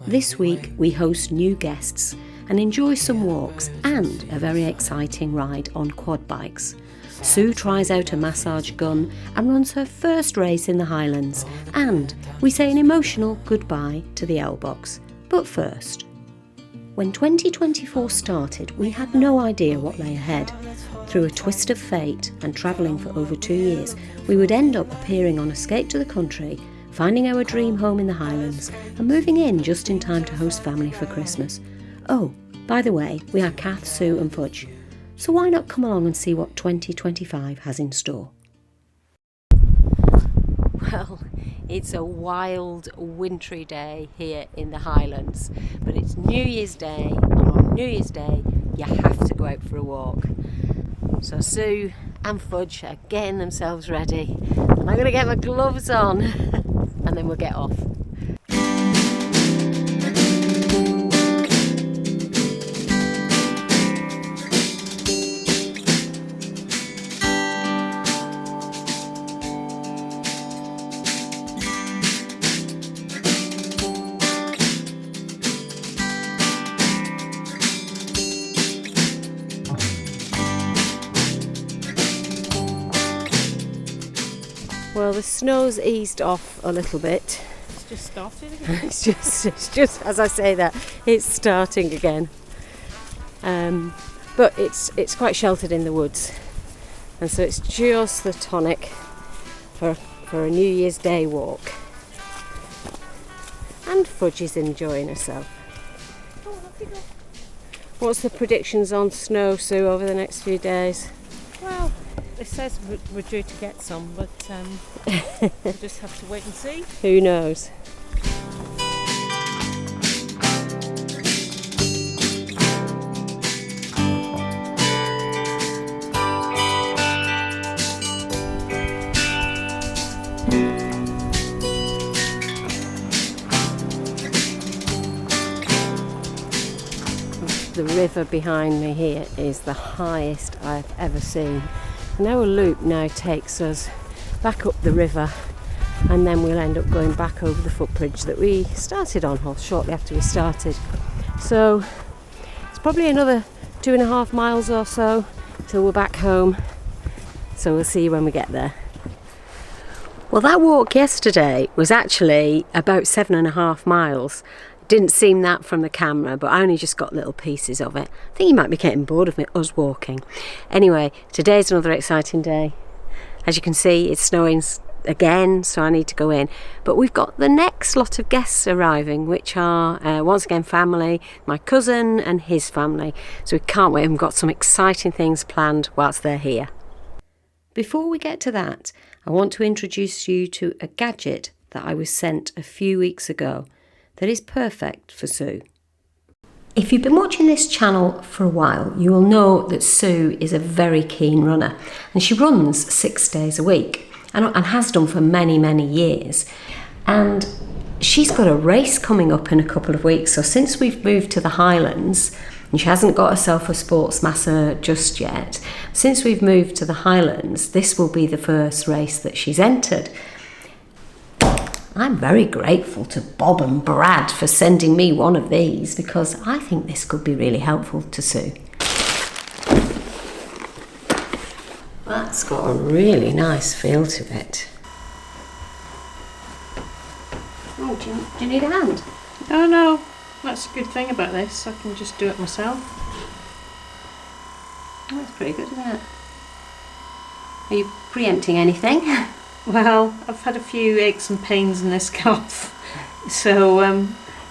This week we host new guests and enjoy some walks and a very exciting ride on quad bikes. Sue tries out a massage gun and runs her first race in the Highlands, and we say an emotional goodbye to the L-Box. But first, when 2024 started, we had no idea what lay ahead. Through a twist of fate and travelling for over 2 years, we would end up appearing on Escape to the Country, finding our dream home in the Highlands and moving in just in time to host family for Christmas. Oh, by the way, we are Kath, Sue and Fudge, so why not come along and see what 2025 has in store? Well, it's a wild, wintry day here in the Highlands, but it's New Year's Day, and on New Year's Day you have to go out for a walk. So Sue and Fudge are getting themselves ready, and I'm going to get my gloves on and then we'll get off. Well, the snow's eased off a little bit. It's just started again. It's just as I say that, it's starting again. But it's quite sheltered in the woods, and so it's just the tonic for a New Year's Day walk. And Fudge is enjoying herself. Oh, off you go. What's the predictions on snow, Sue, over the next few days? Well, it says we're due to get some, but we'll just have to wait and see. Who knows? The river behind me here is the highest I've ever seen. And our loop now takes us back up the river, and then we'll end up going back over the footbridge that we started on, or shortly after we started. So it's probably another 2.5 miles or so till we're back home. So we'll see you when we get there. Well, that walk yesterday was actually about 7.5 miles. Didn't seem that from the camera, but I only just got little pieces of it. I think you might be getting bored of us walking. Anyway, today's another exciting day. As you can see, it's snowing again, so I need to go in. But we've got the next lot of guests arriving, which are, once again, family, my cousin and his family. So we can't wait. We've got some exciting things planned whilst they're here. Before we get to that, I want to introduce you to a gadget that I was sent a few weeks ago that is perfect for Sue. If you've been watching this channel for a while, you will know that Sue is a very keen runner, and she runs 6 days a week and has done for many, many years. And she's got a race coming up in a couple of weeks. So since we've moved to the Highlands, and she hasn't got herself a sports masser just yet, since we've moved to the Highlands, this will be the first race that she's entered. I'm very grateful to Bob and Brad for sending me one of these, because I think this could be really helpful to Sue. That's got a really nice feel to it. Oh, do you need a hand? Oh no, that's a good thing about this. I can just do it myself. Oh, that's pretty good, isn't it? Are you preempting anything? Well, I've had a few aches and pains in this calf, so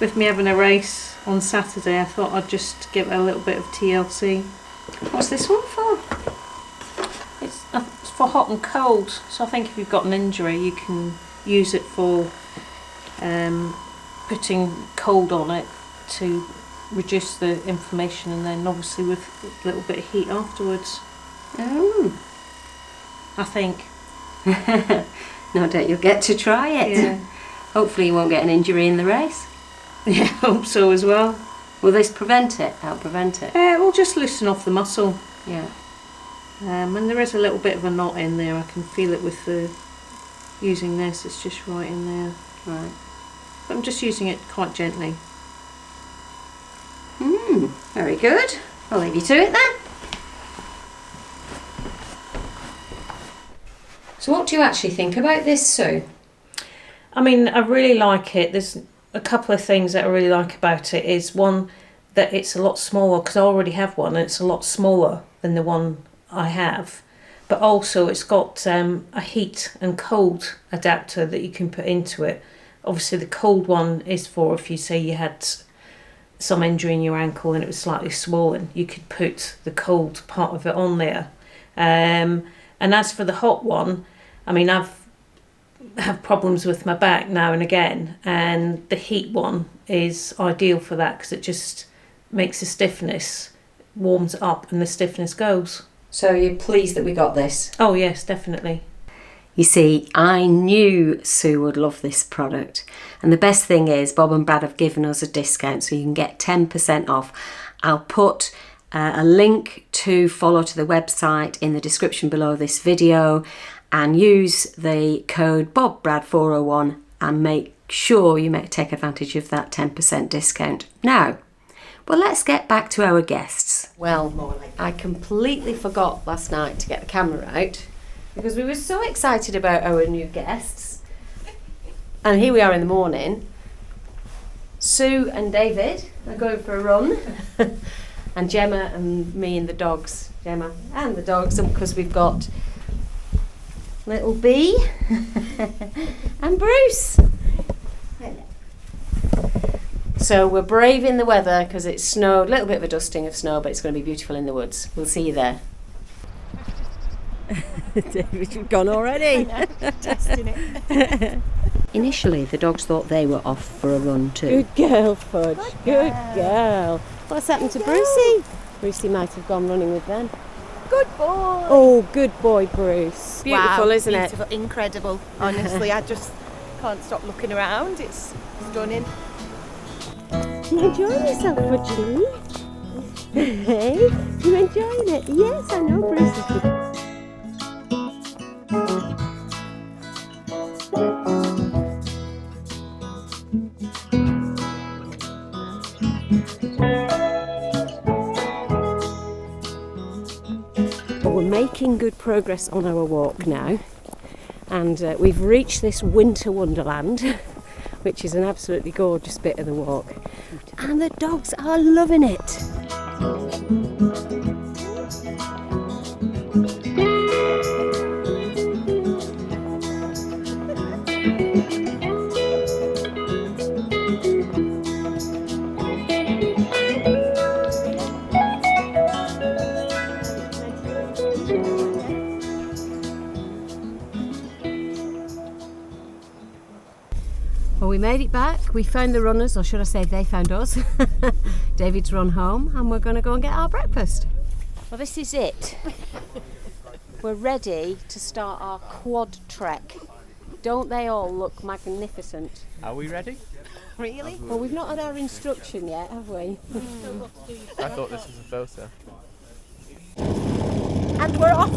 with me having a race on Saturday, I thought I'd just give it a little bit of TLC. What's this one for? It's for hot and cold, so I think if you've got an injury you can use it for putting cold on it to reduce the inflammation, and then obviously with a little bit of heat afterwards. Oh. I think. No doubt you'll get to try it. Yeah. Hopefully you won't get an injury in the race. Yeah, I hope so as well. Will this prevent it? Help prevent it? It will just loosen off the muscle. Yeah. And there is a little bit of a knot in there. I can feel it with the using this. It's just right in there. Right. But I'm just using it quite gently. Very good. I'll leave you to it then. So what do you actually think about this, Sue? I mean, I really like it. There's a couple of things that I really like about it. Is one, that it's a lot smaller, because I already have one and it's a lot smaller than the one I have. But also it's got a heat and cold adapter that you can put into it. Obviously the cold one is for if you say you had some injury in your ankle and it was slightly swollen, you could put the cold part of it on there. And as for the hot one, I mean, I've have problems with my back now and again, and the heat one is ideal for that because it just makes the stiffness, warms it up, and the stiffness goes. So you're pleased that we got this? Oh yes, definitely. You see, I knew Sue would love this product, and the best thing is Bob and Brad have given us a discount, so you can get 10% off. I'll put a link to follow to the website in the description below this video, and use the code BobBrad401 and make sure you take advantage of that 10% discount. Now, well, let's get back to our guests. Well, I completely forgot last night to get the camera out because we were so excited about our new guests. And here we are in the morning. Sue and David are going for a run. And Gemma and me and the dogs. Gemma and the dogs, because we've got little Bee and Bruce. So we're braving the weather because it's snowed, a little bit of a dusting of snow, but it's going to be beautiful in the woods. We'll see you there. David, you've gone already. I know, testing it. Initially, the dogs thought they were off for a run too. Good girl, Fudge. Good girl. What's happened to Brucey? Brucey might have gone running with them. Good boy. Oh, good boy, Bruce. Beautiful, wow, isn't beautiful, incredible. Honestly, I just can't stop looking around. It's stunning. You enjoying yourself, Fudgy? Hey, you enjoying it? Yes, I know Bruce is good. We're making good progress on our walk now, and we've reached this winter wonderland, which is an absolutely gorgeous bit of the walk, and the dogs are loving it. Well, we made it back. We found the runners, or should I say they found us. David's run home, and we're going to go and get our breakfast. Well, this is it. We're ready to start our quad trek. Don't they all look magnificent? Are we ready? Really? Well, we've not had our instruction yet, have we? I thought this was a photo. And we're off.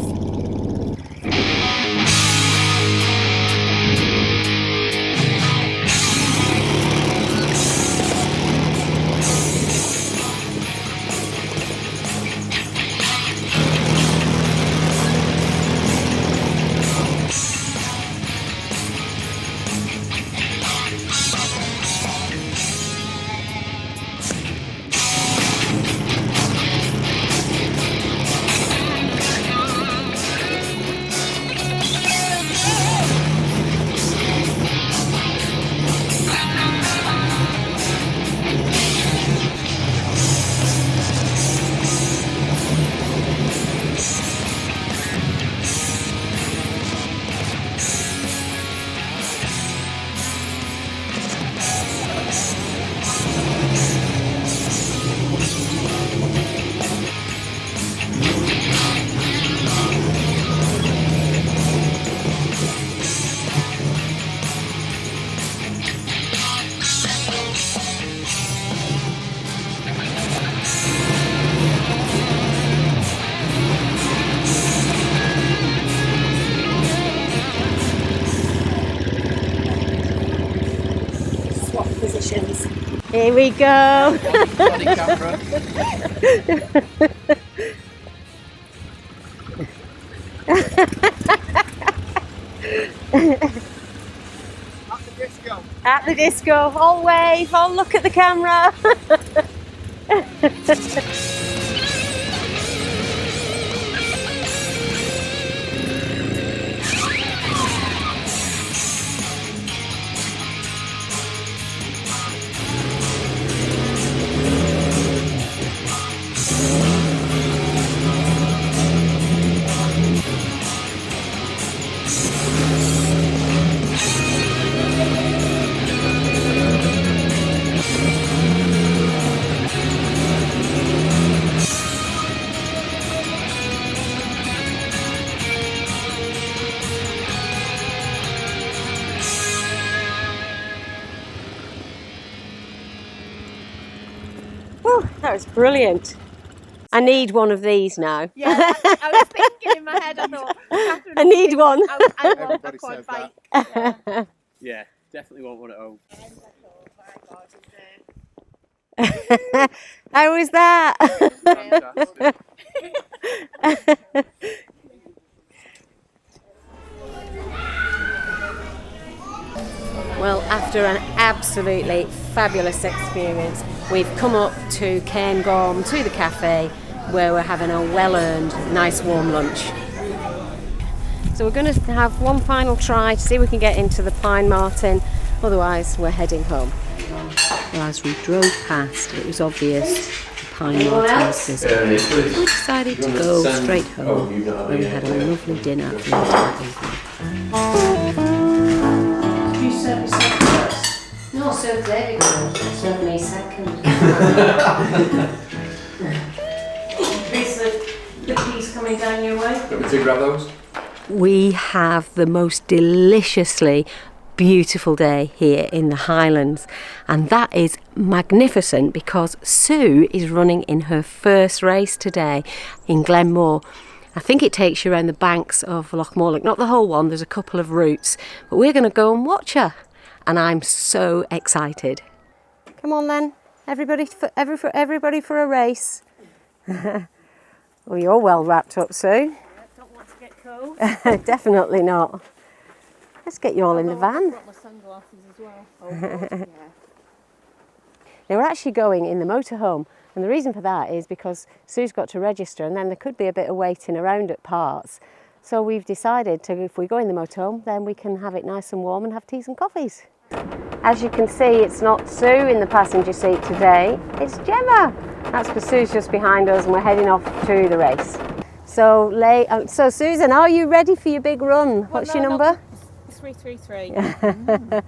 Here we go. Body camera. At the disco, all wave, all look at the camera. That was brilliant. I need one of these now. Yeah, I was thinking in my head, I thought, I need one. I want a Everybody quad says bike. that. Yeah, definitely want one at home. How was that? Fantastic. Well, after an absolutely fabulous experience, we've come up to Cairngorm, to the cafe, where we're having a well-earned, nice warm lunch. So we're going to have one final try to see if we can get into the Pine Martin, otherwise we're heading home. Well, as we drove past, it was obvious the Pine Martin was busy. We decided to go straight home, where we had a lovely dinner later that evening. You serve yourself first. No, serve David first. Serve me second. Is the piece coming down your way? Want me to grab those? We have the most deliciously beautiful day here in the Highlands, and that is magnificent because Sue is running in her first race today in Glenmore. I think it takes you around the banks of Loch Morlich, not the whole one, there's a couple of routes, but we're going to go and watch her, and I'm so excited. Come on then, everybody for a race. Well, you're well wrapped up, Sue. Don't want to get cold. Definitely not. Let's get you all in the van. I've got my sunglasses as well. Oh, God, yeah. Now we're actually going in the motorhome, and the reason for that is because Sue's got to register, and then there could be a bit of waiting around at parts. So we've decided to, if we go in the motorhome, then we can have it nice and warm and have teas and coffees. As you can see, it's not Sue in the passenger seat today, it's Gemma. That's because Sue's just behind us and we're heading off to the race. So Susan, are you ready for your big run? What's your number? 333.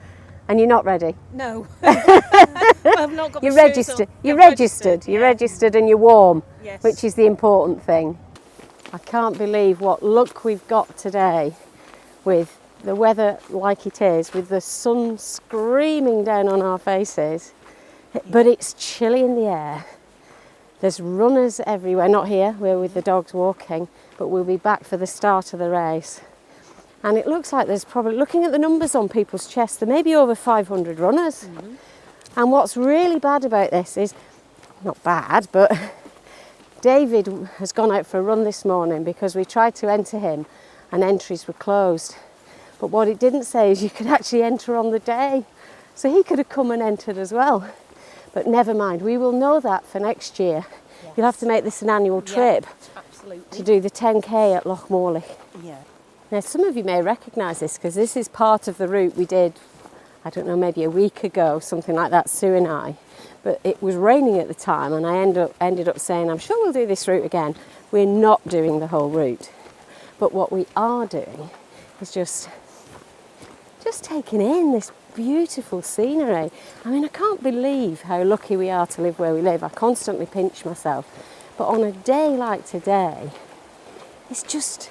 And you're not ready? No. I've not got You're my shoes registered. on. You're I've registered. You're yeah. registered and you're warm, Yes. which is the important thing. I can't believe what luck we've got today with the weather like it is, with the sun screaming down on our faces, but it's chilly in the air. There's runners everywhere, not here, we're with the dogs walking, but we'll be back for the start of the race. And it looks like there's probably, looking at the numbers on people's chests, there may be over 500 runners. Mm-hmm. And what's really bad about this is, not bad, but David has gone out for a run this morning because we tried to enter him and entries were closed. But what it didn't say is you could actually enter on the day. So he could have come and entered as well. But never mind, we will know that for next year. Yes. You'll have to make this an annual trip to do the 10k at Loch Morlich. Yeah. Now some of you may recognise this because this is part of the route we did, I don't know, maybe a week ago, something like that, Sue and I. But it was raining at the time and I ended up saying, I'm sure we'll do this route again. We're not doing the whole route. But what we are doing is just taking in this beautiful scenery. I mean, I can't believe how lucky we are to live where we live. I constantly pinch myself. But on a day like today, it's just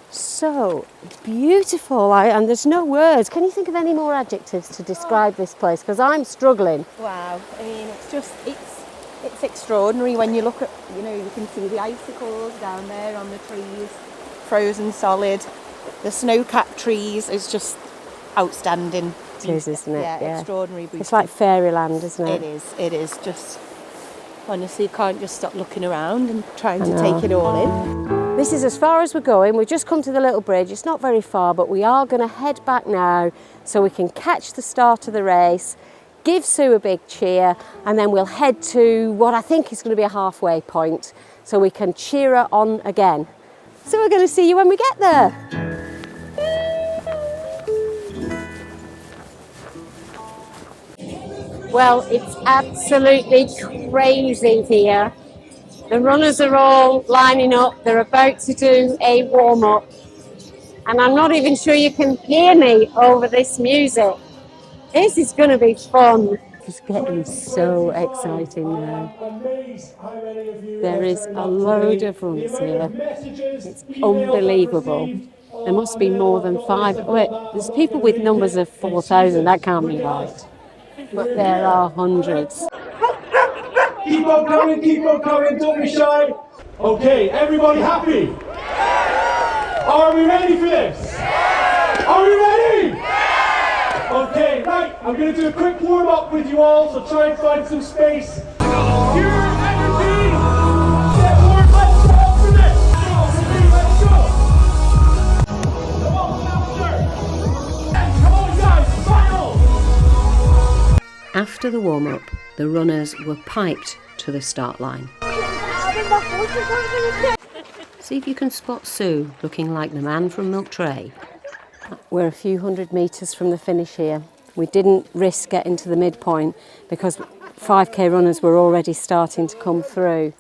so beautiful. And there's no words. Can you think of any more adjectives to describe this place? Because I'm struggling. Wow. I mean, it's extraordinary when you look at, you can see the icicles down there on the trees, frozen solid. The snow-capped trees is just outstanding. It is, isn't it? Yeah, extraordinary beauty. It's like fairyland, isn't it? It is just, honestly, you can't just stop looking around and trying to take it all in. This is as far as we're going. We've just come to the little bridge. It's not very far, but we are going to head back now so we can catch the start of the race, give Sue a big cheer, and then we'll head to what I think is going to be a halfway point so we can cheer her on again. So we're going to see you when we get there. Well, it's absolutely crazy here. The runners are all lining up. They're about to do a warm-up. And I'm not even sure you can hear me over this music. This is going to be fun. It's getting so exciting now. There is a load of runners here. It's unbelievable. There must be more than 5. Wait, there's people with numbers of 4,000. That can't be right. But there are hundreds. Keep on coming, don't be shy. Okay, everybody happy? Are we ready for this? Are we ready? Okay, right, I'm going to do a quick warm-up with you all, so try and find some space. Pure energy! Get warm, let's go for this! Let's go! Come on, faster! And come on, guys, final! After the warm-up, the runners were piped to the start line. See if you can spot Sue looking like the man from Milk Tray. We're a few hundred metres from the finish here. We didn't risk getting to the midpoint because 5k runners were already starting to come through.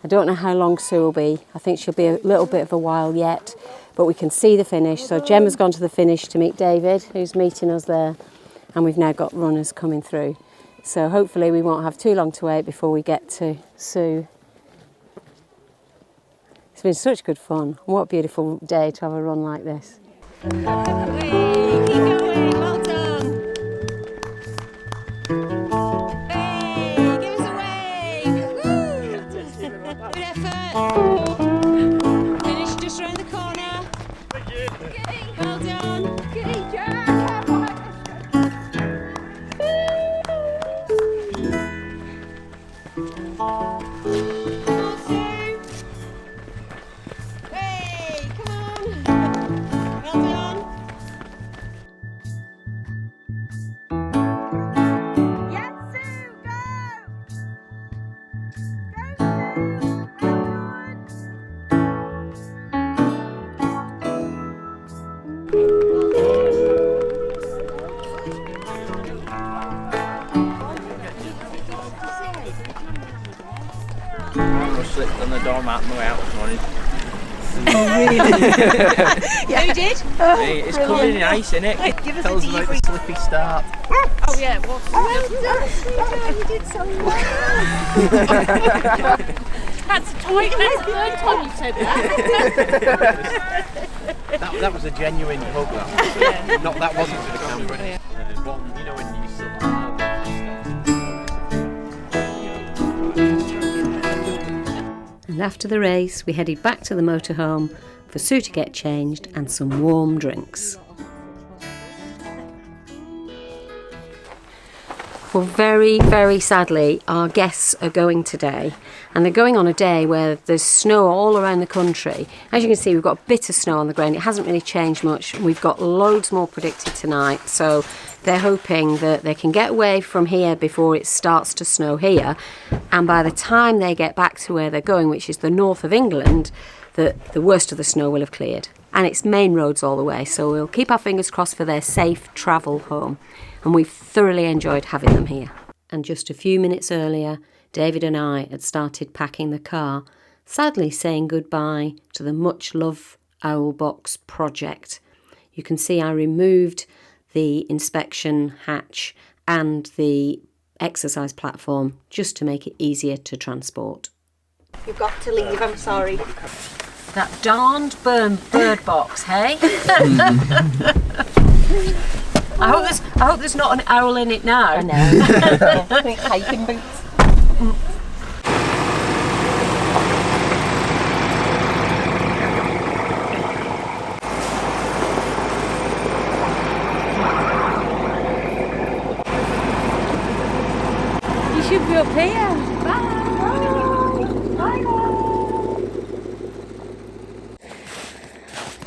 I don't know how long Sue will be. I think she'll be a little bit of a while yet, but we can see the finish. So Gemma's gone to the finish to meet David, who's meeting us there, and we've now got runners coming through. So hopefully we won't have too long to wait before we get to Sue. It's been such good fun. What a beautiful day to have a run like this. Keep going, well done. Hey, give us a wave. Woo. Good effort. Finish just round the corner. Well done. Goody, Jack. Slipped on the doormat on the way out this morning. Yeah. Who did? Hey, it's covered in ice, innit? Give us Tell us about the slippy start. Oh yeah, well done. You did so well. That's the third time you said that. That was a genuine hug, that. Yeah. Not that wasn't for the camera. One, you know when you sort of... And after the race, we headed back to the motorhome for Sue to get changed and some warm drinks. Well, very, very sadly, our guests are going today, and they're going on a day where there's snow all around the country. As you can see, we've got a bit of snow on the ground. It hasn't really changed much. We've got loads more predicted tonight, so they're hoping that they can get away from here before it starts to snow here, and by the time they get back to where they're going, which is the north of England, the worst of the snow will have cleared. And it's main roads all the way, so we'll keep our fingers crossed for their safe travel home. And we've thoroughly enjoyed having them here. And just a few minutes earlier, David and I had started packing the car, sadly saying goodbye to the much-loved Owl Box project. You can see I removed the inspection hatch and the exercise platform just to make it easier to transport. You've got to leave, I'm sorry. That darned bird box, hey? I hope there's not an owl in it now. I know. I think hiking boots. We'll be up here. Bye.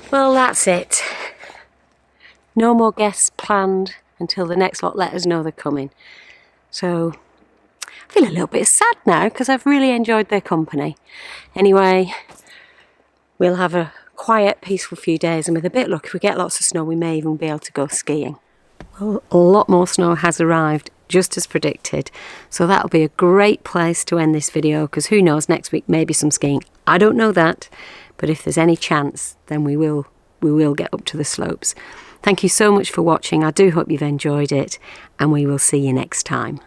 Well, that's it. No more guests planned until the next lot let us know they're coming. So I feel a little bit sad now because I've really enjoyed their company. Anyway, we'll have a quiet, peaceful few days, and with a bit of luck, if we get lots of snow, we may even be able to go skiing. Well, a lot more snow has arrived, just as predicted, so that'll be a great place to end this video, because who knows, next week maybe some skiing. I don't know that, but if there's any chance, then we will get up to the slopes. Thank you so much for watching. I do hope you've enjoyed it, and we will see you next time.